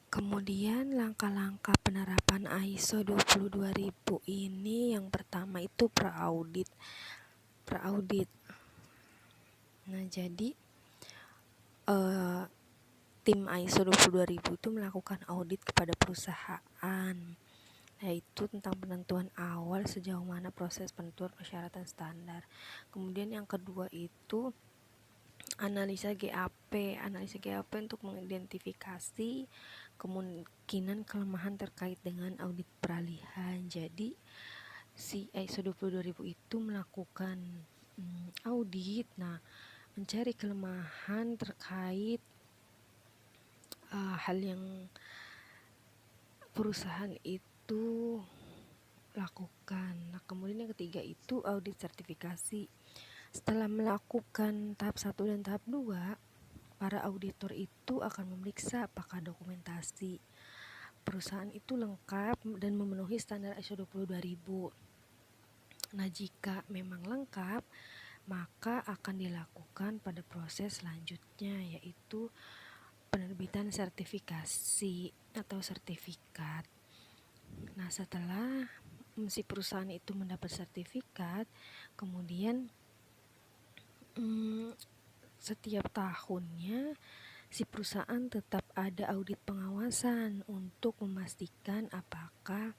Kemudian langkah-langkah penerapan ISO 22000 ini yang pertama itu peraudit. Nah, jadi tim ISO 22000 itu melakukan audit kepada perusahaan, yaitu tentang penentuan awal sejauh mana proses penentuan persyaratan standar. Kemudian yang kedua itu analisa GAP untuk mengidentifikasi kemungkinan kelemahan terkait dengan audit peralihan. Jadi si ISO 22000 itu melakukan audit, mencari kelemahan terkait hal yang perusahaan itu lakukan. Nah, kemudian yang ketiga itu audit sertifikasi. Setelah melakukan tahap 1 dan tahap 2, para auditor itu akan memeriksa apakah dokumentasi perusahaan itu lengkap dan memenuhi standar ISO 22000. Nah, jika memang lengkap, maka akan dilakukan pada proses selanjutnya, yaitu penerbitan sertifikasi atau sertifikat. Nah, setelah si perusahaan itu mendapat sertifikat, kemudian setiap tahunnya si perusahaan tetap ada audit pengawasan untuk memastikan apakah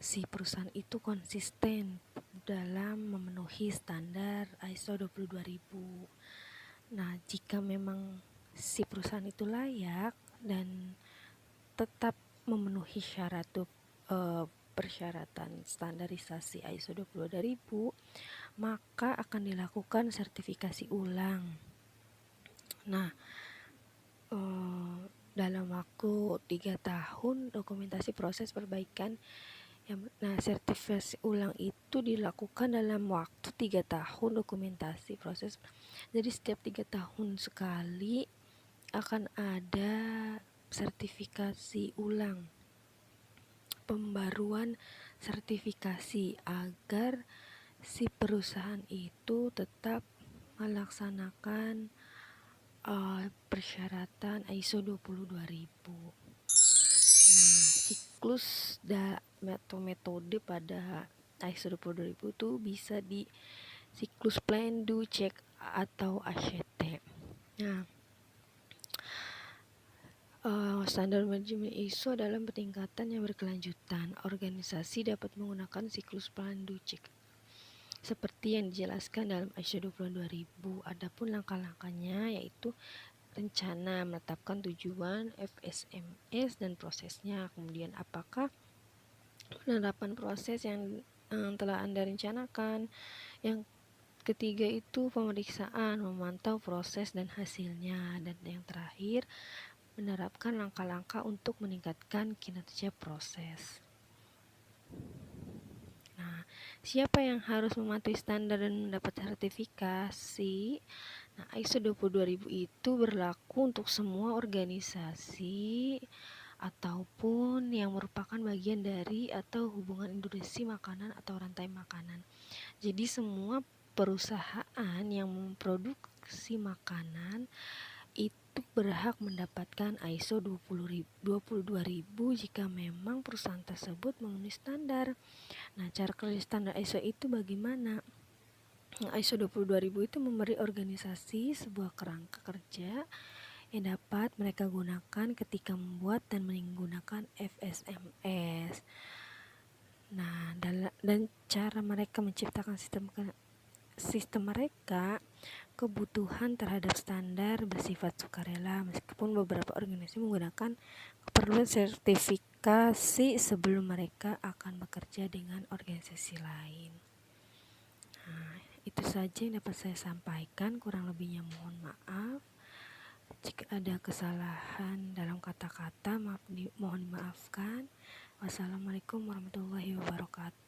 si perusahaan itu konsisten dalam memenuhi standar ISO 22000. Nah, jika memang si perusahaan itu layak dan tetap memenuhi syarat persyaratan standarisasi ISO 22000, maka akan dilakukan sertifikasi ulang. Nah, dalam waktu 3 tahun dokumentasi proses perbaikan. Nah, sertifikasi ulang itu dilakukan dalam waktu 3 tahun dokumentasi proses. Jadi setiap 3 tahun sekali akan ada sertifikasi ulang, pembaruan sertifikasi agar si perusahaan itu tetap melaksanakan persyaratan ISO 22000. Nah, siklus atau metode pada ISO 22000 itu bisa di siklus plan, do, check atau ACT. Nah, standar manajemen ISO dalam peningkatan yang berkelanjutan. Organisasi dapat menggunakan siklus plan, do, check seperti yang dijelaskan dalam ISO 22000. Adapun langkah-langkahnya yaitu rencana, menetapkan tujuan, FSMS dan prosesnya. Kemudian apakah penerapan proses yang telah Anda rencanakan. Yang ketiga itu pemeriksaan, memantau proses dan hasilnya. Dan yang terakhir, menerapkan langkah-langkah untuk meningkatkan kinerja proses. Nah, siapa yang harus mematuhi standar dan mendapat sertifikasi? Nah, ISO 22000 itu berlaku untuk semua organisasi ataupun yang merupakan bagian dari atau hubungan industri makanan atau rantai makanan. Jadi semua perusahaan yang memproduksi makanan itu berhak mendapatkan ISO 22000 jika memang perusahaan tersebut memenuhi standar. Nah, cara kerja standar ISO itu bagaimana? ISO 22000 itu memberi organisasi sebuah kerangka kerja yang dapat mereka gunakan ketika membuat dan menggunakan FSMS. Nah, dan cara mereka menciptakan sistem mereka, kebutuhan terhadap standar bersifat sukarela, meskipun beberapa organisasi menggunakan keperluan sertifikasi sebelum mereka akan bekerja dengan organisasi lain. Nah, itu saja yang dapat saya sampaikan, kurang lebihnya mohon maaf. Jika ada kesalahan dalam kata-kata, mohon dimaafkan. Wassalamualaikum warahmatullahi wabarakatuh.